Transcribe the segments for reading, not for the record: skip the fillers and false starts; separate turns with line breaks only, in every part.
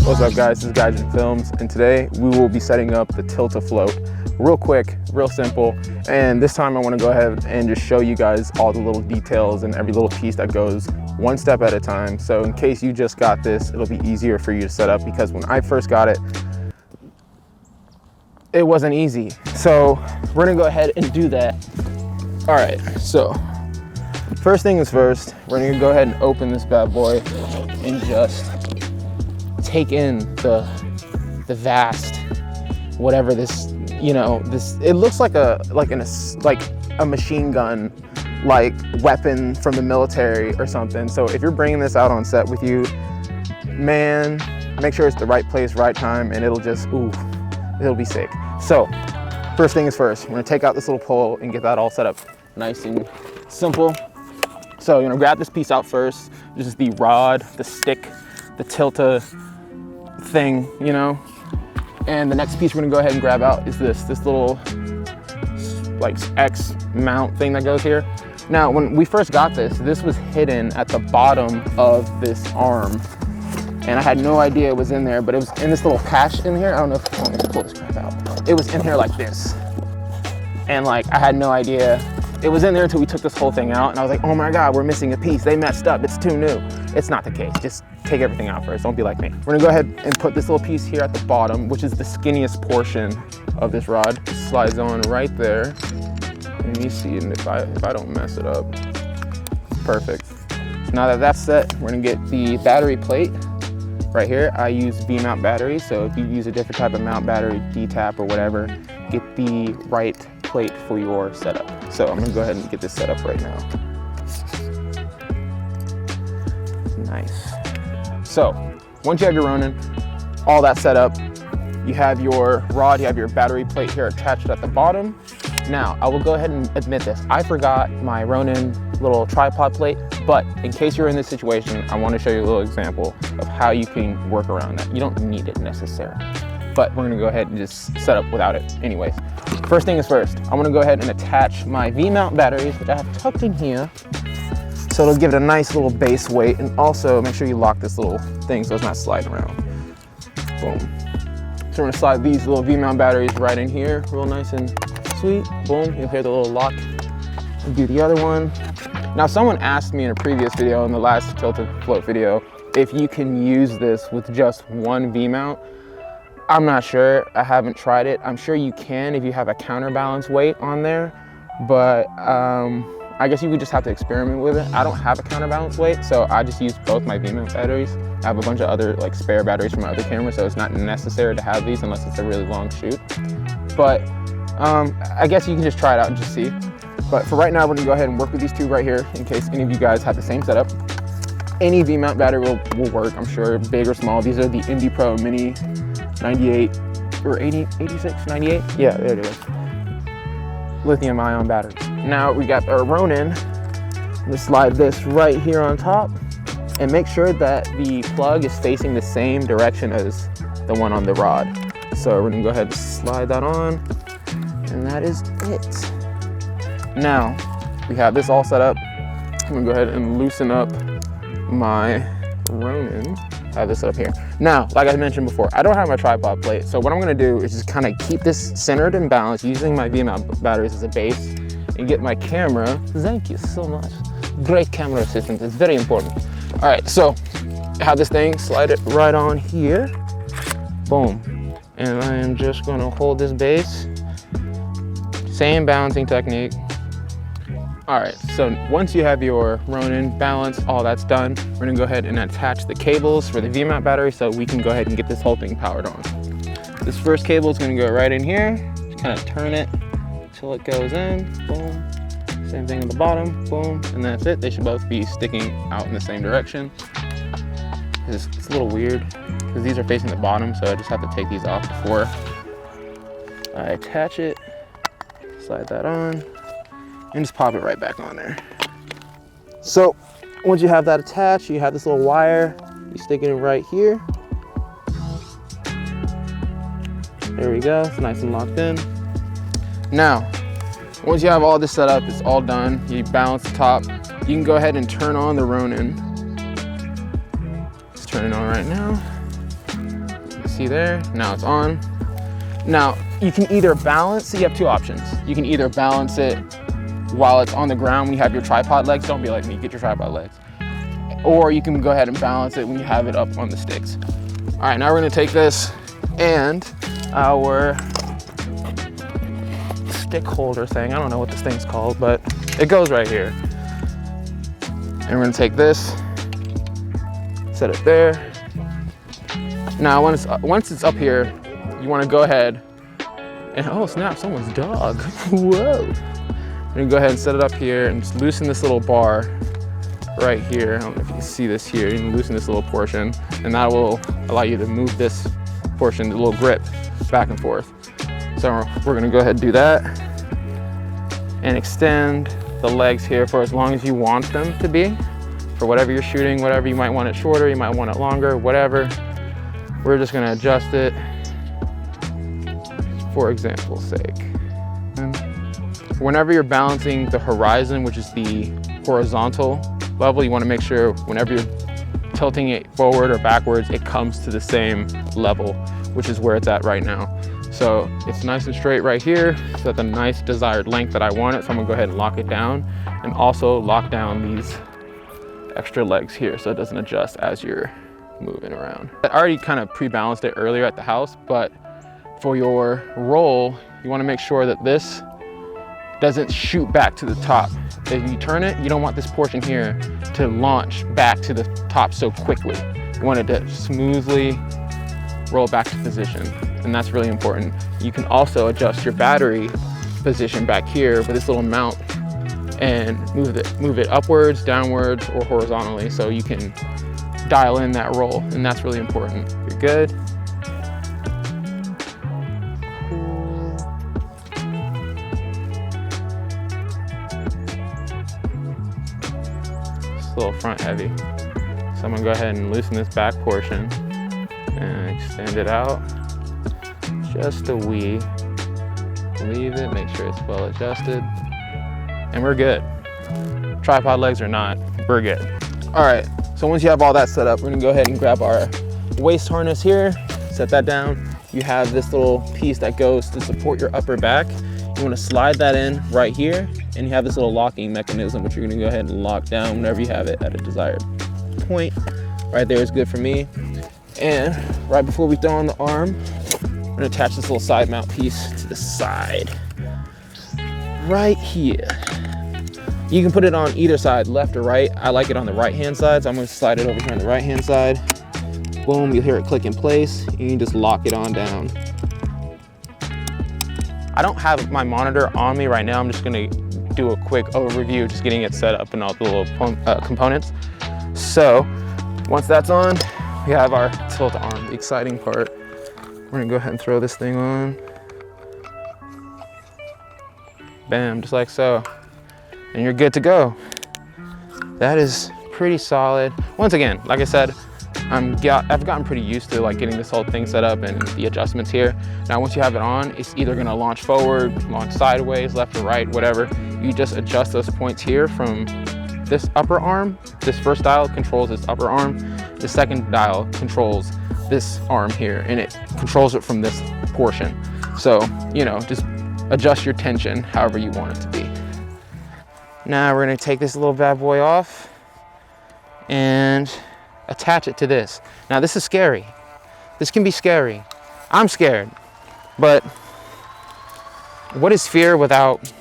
What's up guys, this is Gadget Films, and today we will be setting up the Tilta float. Real quick, real simple, and this time I want to go ahead and just show you guys all the little details and every little piece that goes one step at a time. So in case you just got this, it'll be easier for you to set up, because when I first got it, it wasn't easy. So we're gonna go ahead and do that. All right, so first thing is first, we're gonna go ahead and open this bad boy and just take in the vast, whatever this, you know, this, it looks like a machine gun, like weapon from the military or something. So if you're bringing this out on set with you, man, make sure it's the right place, right time, and it'll just, ooh, it'll be sick. So first thing is first, we're gonna take out this little pole and get that all set up nice and simple. So you're gonna grab this piece out first. This is the rod, the stick, the Tilta thing, you know. And the next piece we're gonna go ahead and grab out is this little like X mount thing that goes here. Now, when we first got this, this was hidden at the bottom of this arm, and I had no idea it was in there, but it was in this little patch in here. I don't know if, let me pull this crap out. It was in here like this, and like I had no idea it was in there until we took this whole thing out, and I was like, oh my God, we're missing a piece. They messed up, it's too new. It's not the case, just take everything out first, don't be like me. We're gonna go ahead and put this little piece here at the bottom, which is the skinniest portion of this rod. It slides on right there. Let me see, and if I don't mess it up, perfect. Now that that's set, we're gonna get the battery plate right here. I use Vmap batteries, so if you use a different type of mount battery, D-tap or whatever, get the right plate for your setup. So I'm gonna go ahead and get this set up right now. Nice. So once you have your Ronin, all that set up, you have your rod, you have your battery plate here attached at the bottom. Now, I will go ahead and admit this. I forgot my Ronin little tripod plate, but in case you're in this situation, I want to show you a little example of how you can work around that. You don't need it necessarily, but we're gonna go ahead and just set up without it anyways. First thing is first, I wanna go ahead and attach my vmount batteries, which I have tucked in here. So it'll give it a nice little base weight, and also make sure you lock this little thing so it's not sliding around. Boom. So we're gonna slide these little vmount batteries right in here, real nice and sweet. Boom, you'll hear the little lock. We'll do the other one. Now, someone asked me in a previous video, in the last Tilted float video, if you can use this with just one vmount. I'm not sure, I haven't tried it. I'm sure you can if you have a counterbalance weight on there, but I guess you would just have to experiment with it. I don't have a counterbalance weight, so I just use both my vmount batteries. I have a bunch of other like spare batteries from my other camera, so it's not necessary to have these unless it's a really long shoot. But I guess you can just try it out and just see. But for right now, we're gonna go ahead and work with these two right here in case any of you guys have the same setup. Any vmount battery will work, I'm sure, big or small. These are the Indie Pro Mini 98 or 80, 86, 98? Yeah, there it is. Lithium ion battery. Now we got our Ronin. Let's slide this right here on top and make sure that the plug is facing the same direction as the one on the rod. So we're gonna go ahead and slide that on, and that is it. Now we have this all set up. I'm gonna go ahead and loosen up my Ronin. I have this up here. Now, like I mentioned before, I don't have my tripod plate, so what I'm gonna do is just kind of keep this centered and balanced using my vmount batteries as a base, and get my camera. Thank you so much. Great camera assistance, it's very important. All right, so I have this thing, slide it right on here. Boom. And I am just gonna hold this base. Same balancing technique. All right, so once you have your Ronin balanced, all that's done, we're gonna go ahead and attach the cables for the vmount battery so we can go ahead and get this whole thing powered on. This first cable is gonna go right in here, just kind of turn it until it goes in, boom. Same thing at the bottom, boom, and that's it. They should both be sticking out in the same direction. It's a little weird because these are facing the bottom, so I just have to take these off before I attach it. Slide that on, and just pop it right back on there. So once you have that attached, you have this little wire, you stick it in right here. There we go, it's nice and locked in. Now, once you have all this set up, it's all done, you balance the top, you can go ahead and turn on the Ronin. Let's turn it on right now. see there, now it's on. Now, you can either balance, so you have two options. You can either balance it while it's on the ground when you have your tripod legs. Don't be like me, get your tripod legs. Or you can go ahead and balance it when you have it up on the sticks. All right, now we're gonna take this and our stick holder thing, I don't know what this thing's called, but it goes right here. And we're gonna take this, set it there. Now, once it's up here, you wanna go ahead and, oh snap, someone's dog, whoa. You're gonna go ahead and set it up here and just loosen this little bar right here. I don't know if you can see this here. You can loosen this little portion, and that will allow you to move this portion, the little grip, back and forth. So we're gonna go ahead and do that and extend the legs here for as long as you want them to be, for whatever you're shooting, whatever. You might want it shorter, you might want it longer, whatever. We're just gonna adjust it for example's sake. And whenever you're balancing the horizon, which is the horizontal level, you wanna make sure whenever you're tilting it forward or backwards, it comes to the same level, which is where it's at right now. So it's nice and straight right here. It's at the nice desired length that I want it. So I'm gonna go ahead and lock it down and also lock down these extra legs here so it doesn't adjust as you're moving around. I already kind of pre-balanced it earlier at the house, but for your roll, you wanna make sure that this doesn't shoot back to the top. If you turn it, you don't want this portion here to launch back to the top so quickly. You want it to smoothly roll back to position, and that's really important. You can also adjust your battery position back here with this little mount and move it upwards, downwards, or horizontally, so you can dial in that roll, and that's really important. You're good. It's a little front heavy. So I'm gonna go ahead and loosen this back portion and extend it out just a wee. Leave it, make sure it's well adjusted, and we're good. Tripod legs or not, we're good. All right, so once you have all that set up, we're gonna go ahead and grab our waist harness here, set that down. You have this little piece that goes to support your upper back. You wanna slide that in right here, and you have this little locking mechanism, which you're gonna go ahead and lock down whenever you have it at a desired point. Right there is good for me. And right before we throw on the arm, we're gonna attach this little side mount piece to the side. Right here. You can put it on either side, left or right. I like it on the right-hand side, so I'm gonna slide it over here on the right-hand side. Boom, you'll hear it click in place. You can just lock it on down. I don't have my monitor on me right now. I'm just gonna do a quick overview, just getting it set up and all the little components. So once that's on, we have our Tilta arm, the exciting part. We're gonna go ahead and throw this thing on. Bam, just like so. And you're good to go. That is pretty solid. Once again, like I said, I've gotten pretty used to like getting this whole thing set up and the adjustments here. Now, once you have it on, it's either gonna launch forward, launch sideways, left or right, whatever. You just adjust those points here from this upper arm. This first dial controls this upper arm. The second dial controls this arm here, and it controls it from this portion. So, you know, just adjust your tension however you want it to be. Now we're gonna take this little bad boy off and attach it to this. Now this is scary. This can be scary. I'm scared, but what is fear without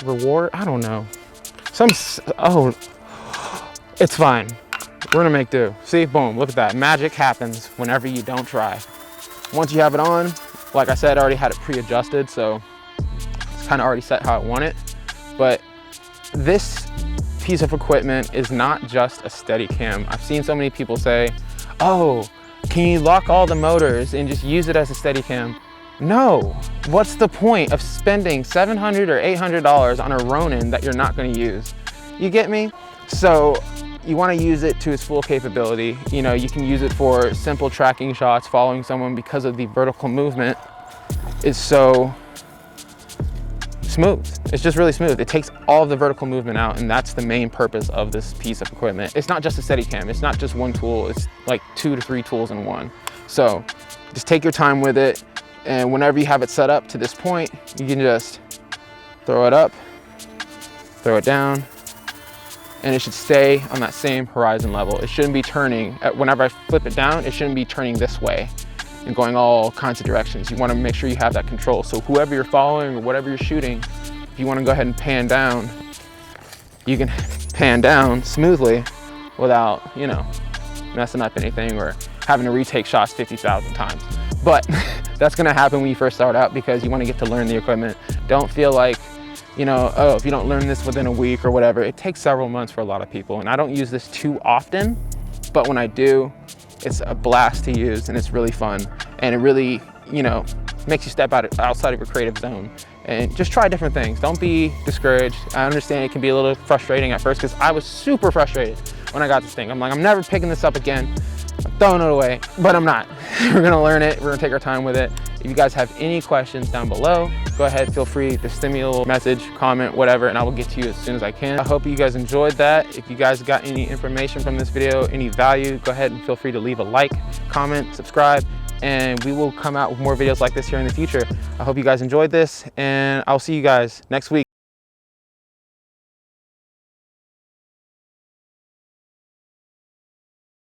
reward? I don't know. Oh, it's fine. We're gonna make do. See, boom, look at that. Magic happens whenever you don't try. Once you have it on, like I said, I already had it pre-adjusted, so it's kind of already set how I want it. But this piece of equipment is not just a steady cam. I've seen so many people say, oh, can you lock all the motors and just use it as a steady cam? No, what's the point of spending $700 or $800 on a Ronin that you're not gonna use? You get me? So you wanna use it to its full capability. You know, you can use it for simple tracking shots, following someone, because of the vertical movement is so smooth. It's just really smooth. It takes all of the vertical movement out, and that's the main purpose of this piece of equipment. It's not just a steady cam. It's not just one tool. It's like 2 to 3 tools in one. So just take your time with it. And whenever you have it set up to this point, you can just throw it up, throw it down, and it should stay on that same horizon level. It shouldn't be turning, whenever I flip it down, it shouldn't be turning this way and going all kinds of directions. You wanna make sure you have that control. So whoever you're following or whatever you're shooting, if you wanna go ahead and pan down, you can pan down smoothly without, you know, messing up anything or having to retake shots 50,000 times. But that's gonna happen when you first start out because you wanna get to learn the equipment. Don't feel like, you know, oh, if you don't learn this within a week or whatever, it takes several months for a lot of people. And I don't use this too often, but when I do, it's a blast to use and it's really fun. And it really, you know, makes you step outside of your creative zone and just try different things. Don't be discouraged. I understand it can be a little frustrating at first because I was super frustrated when I got this thing. I'm like, I'm never picking this up again. I'm throwing it away, but I'm not. We're gonna learn it. We're gonna take our time with it. If you guys have any questions down below, go ahead, feel free to send me a little message, comment, whatever, and I will get to you as soon as I can. I hope you guys enjoyed that. If you guys got any information from this video, any value, go ahead and feel free to leave a like, comment, subscribe, and we will come out with more videos like this here in the future. I hope you guys enjoyed this, and I'll see you guys next week.